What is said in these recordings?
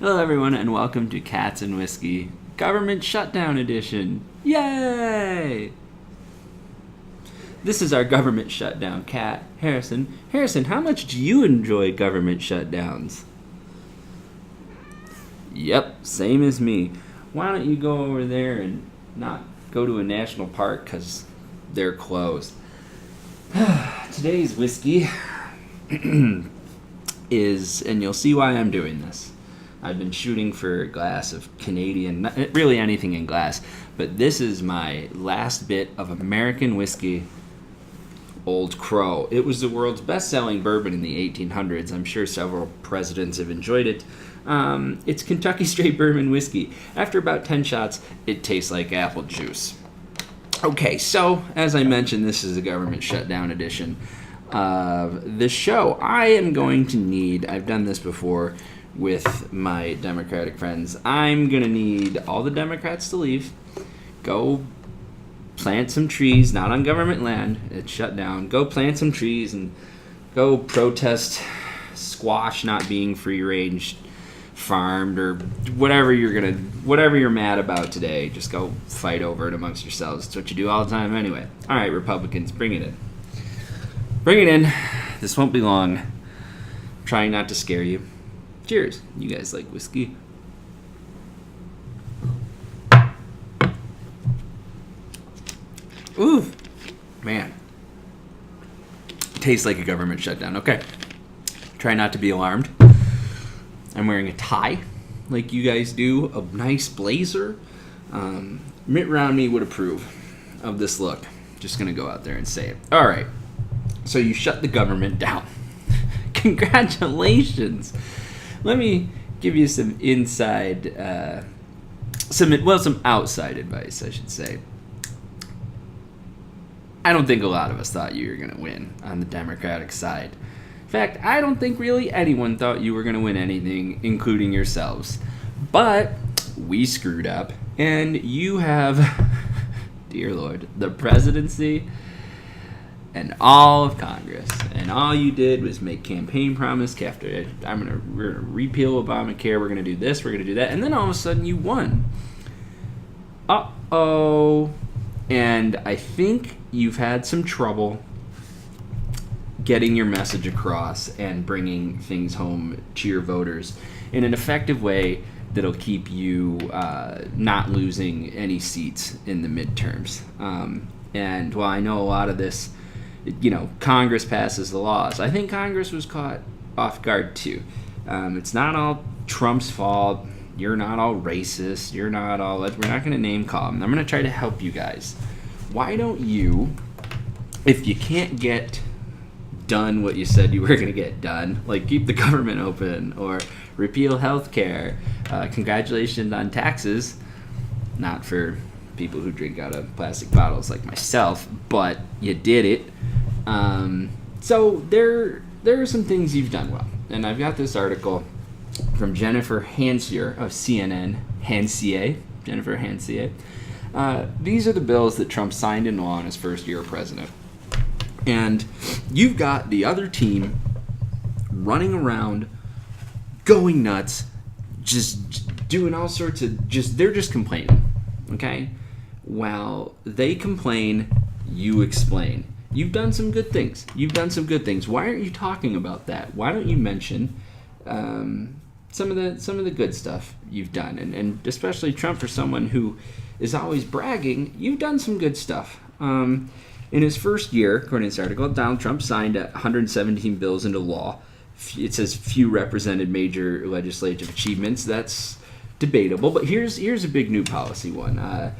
Hello, everyone, and welcome to Cats and Whiskey Government Shutdown Edition. Yay! This is our government shutdown cat, Harrison. Harrison, how much do you enjoy government shutdowns? Yep, same as me. Why don't you go over there and not go to a national park because they're closed? Today's whiskey is, and you'll see why I'm doing this. I've been shooting for a glass of Canadian, really anything in glass, but this is my last bit of American whiskey, Old Crow. It was the world's best-selling bourbon in the 1800s. I'm sure several presidents have enjoyed it. It's Kentucky straight bourbon whiskey. After about 10 shots, it tastes like apple juice. Okay, so as I mentioned, this is a government shutdown edition of the show. I am going to need, I've done this before with my Democratic friends, I'm going to need all the Democrats to leave, go plant some trees, not on government land, it's shut down, go plant some trees and go protest squash not being free-range farmed or whatever you're mad about today. Just go fight over it amongst yourselves. It's what you do all the time anyway. All right, Republicans, bring it in. Bring it in. This won't be long. I'm trying not to scare you. Cheers. You guys like whiskey? Ooh, man. Tastes like a government shutdown. Okay. Try not to be alarmed. I'm wearing a tie, like you guys do, a nice blazer. Mitt Romney would approve of this look. Just gonna go out there and say it. All right. So you shut the government down. Congratulations. Let me give you some some outside advice, I should say. I don't think a lot of us thought you were going to win on the Democratic side. In fact, I don't think really anyone thought you were going to win anything, including yourselves. But we screwed up, and you have, dear Lord, the presidency and all of Congress, and all you did was make campaign promise after we're gonna repeal Obamacare, we're gonna do this, we're gonna do that, and then all of a sudden you won. And I think you've had some trouble getting your message across and bringing things home to your voters in an effective way that'll keep you not losing any seats in the midterms. And while I know a lot of this, Congress passes the laws, I think Congress was caught off guard too. It's not all Trump's fault. You're not all racist. You're not all... We're not going to name call them. I'm going to try to help you guys. Why don't you, if you can't get done what you said you were going to get done, like keep the government open or repeal health care, congratulations on taxes, not for people who drink out of plastic bottles like myself, but you did it. So there are some things you've done well, and I've got this article from Jennifer Hansier of CNN. Jennifer Hansier. These are the bills that Trump signed into law in his first year of president, and you've got the other team running around, going nuts, just doing all sorts of they're just complaining, okay? While they complain, you explain. You've done some good things. Why aren't you talking about that? Why don't you mention some of the good stuff you've done? And especially Trump, for someone who is always bragging, you've done some good stuff. In his first year, according to this article, Donald Trump signed 117 bills into law. It says few represented major legislative achievements. That's debatable, but here's a big new policy one.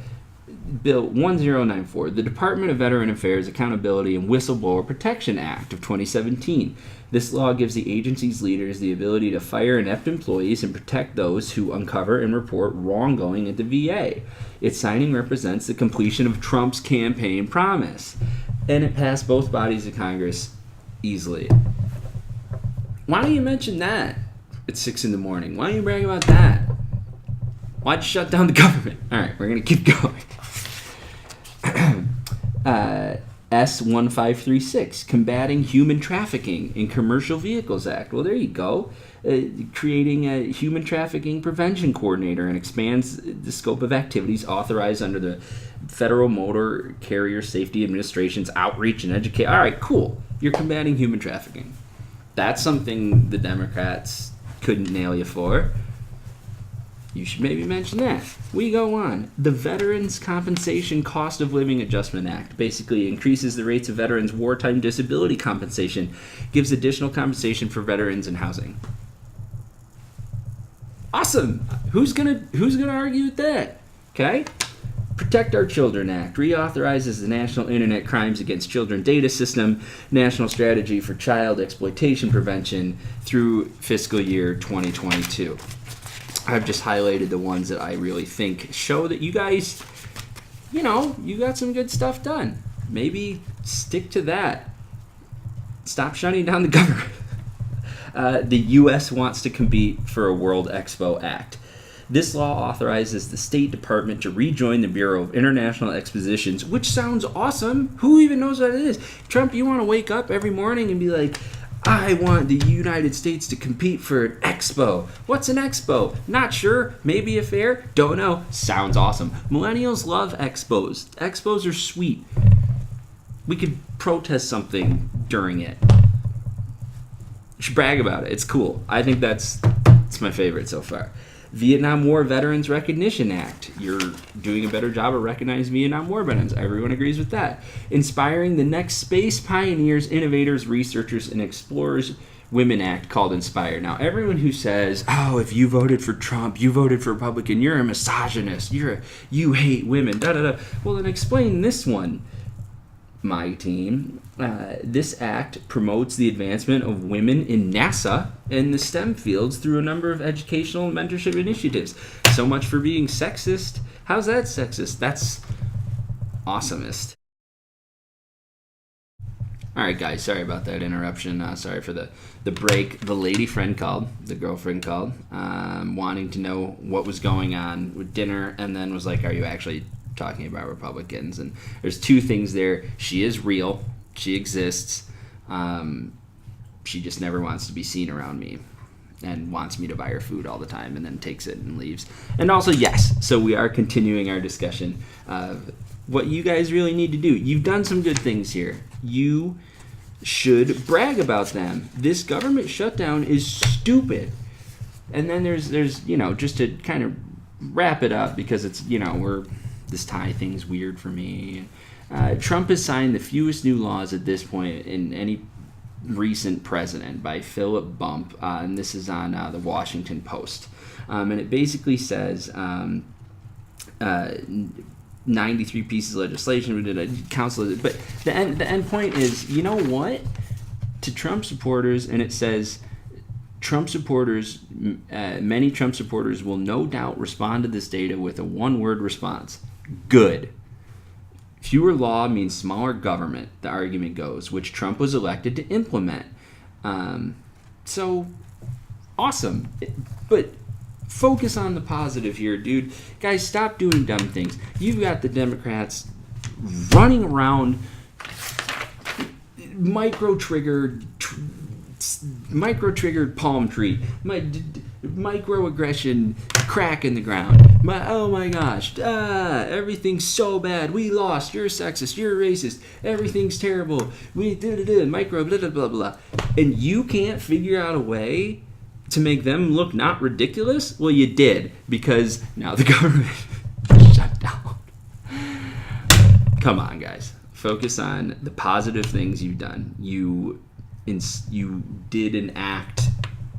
Bill 1094, the Department of Veteran Affairs Accountability and Whistleblower Protection Act of 2017. This law gives the agency's leaders the ability to fire inept employees and protect those who uncover and report wrongdoing at the VA. Its signing represents the completion of Trump's campaign promise, and it passed both bodies of Congress easily. Why don't you mention that at 6 in the morning? Why don't you brag about that? Why'd you shut down the government? All right, we're going to keep going. S1536, Combating Human Trafficking in Commercial Vehicles Act. Well, there you go. Creating a human trafficking prevention coordinator and expands the scope of activities authorized under the Federal Motor Carrier Safety Administration's outreach and educate. All right, cool. You're combating human trafficking. That's something the Democrats couldn't nail you for. You should maybe mention that. We go on. The Veterans Compensation Cost of Living Adjustment Act basically increases the rates of veterans' wartime disability compensation, gives additional compensation for veterans in housing. Awesome. Who's gonna argue with that? Okay. Protect Our Children Act reauthorizes the National Internet Crimes Against Children Data System, National Strategy for Child Exploitation Prevention through fiscal year 2022. I've just highlighted the ones that I really think show that you guys, you got some good stuff done. Maybe stick to that. Stop shutting down the government. The U.S. wants to compete for a World Expo Act. This law authorizes the State Department to rejoin the Bureau of International Expositions, which sounds awesome. Who even knows what it is? Trump, you want to wake up every morning and be like, I want the United States to compete for an expo. What's an expo? Not sure. Maybe a fair? Don't know. Sounds awesome. Millennials love expos. Expos are sweet. We could protest something during it. You should brag about it. It's cool. I think it's my favorite so far. Vietnam War Veterans Recognition Act. You're doing a better job of recognizing Vietnam War veterans. Everyone agrees with that. Inspiring the next space pioneers, innovators, researchers, and explorers Women Act called Inspire. Now, everyone who says, oh, if you voted for Trump, you voted for Republican, you're a misogynist, you hate women, da-da-da. Well, then explain this one, my team. This act promotes the advancement of women in NASA and the STEM fields through a number of educational and mentorship initiatives. So much for being sexist. How's that sexist? That's awesomest. All right, guys, sorry about that interruption. Sorry for the break. The lady friend called, the girlfriend called, wanting to know what was going on with dinner, and then was like, are you actually talking about Republicans? And there's two things there. She is real. She exists. She just never wants to be seen around me and wants me to buy her food all the time and then takes it and leaves. And also, yes, so we are continuing our discussion of what you guys really need to do. You've done some good things here. You should brag about them. This government shutdown is stupid. And then there's just to kind of wrap it up, because it's, this tie thing's weird for me. Trump has signed the fewest new laws at this point in any recent president by Philip Bump, and this is on the Washington Post. And it basically says 93 pieces of legislation, we did a council, but the end point is, you know what? To Trump supporters, and it says, many Trump supporters will no doubt respond to this data with a one-word response: good. Fewer law means smaller government, the argument goes, which Trump was elected to implement. So, awesome. But focus on the positive here, dude. Guys, stop doing dumb things. You've got the Democrats running around micro-triggered palm tree, microaggression, crack in the ground. Oh my gosh, everything's so bad. We lost. You're sexist. You're racist. Everything's terrible. We micro blah blah blah blah. And you can't figure out a way to make them look not ridiculous. Well, you did, because now the government is shut down. Come on, guys. Focus on the positive things you've done. You did an act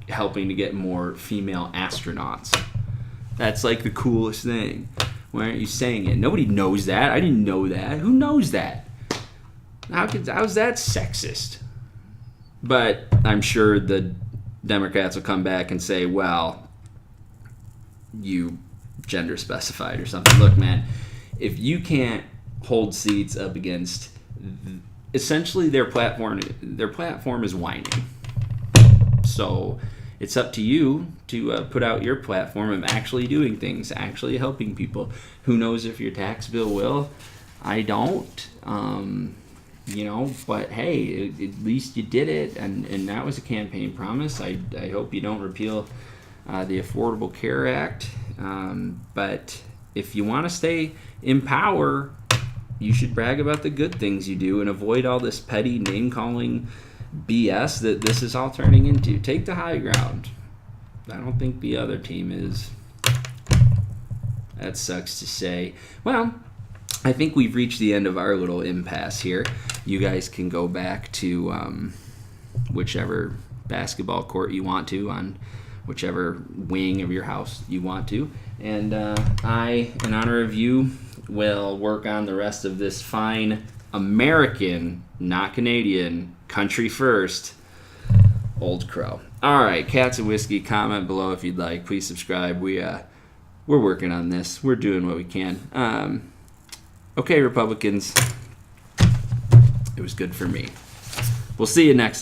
helping to get more female astronauts. That's like the coolest thing. Why aren't you saying it? Nobody knows that. I didn't know that. Who knows that? How's that sexist? But I'm sure the Democrats will come back and say, well, you gender specified or something. Look, man, if you can't hold seats up against essentially their platform is whining. So it's up to you to put out your platform of actually doing things, actually helping people. Who knows if your tax bill will? I don't. But hey, at least you did it, and that was a campaign promise. I hope you don't repeal the Affordable Care Act, but if you want to stay in power, you should brag about the good things you do and avoid all this petty name-calling BS that this is all turning into. Take the high ground. I don't think the other team is. That sucks to say. Well, I think we've reached the end of our little impasse here. You guys can go back to whichever basketball court you want to, on whichever wing of your house you want to. And I, in honor of you, will work on the rest of this fine American, not Canadian, country first, Old Crow. All right, Cats and Whiskey, comment below if you'd like. Please subscribe. We're working on this. We're doing what we can. Okay, Republicans, it was good for me. We'll see you next time.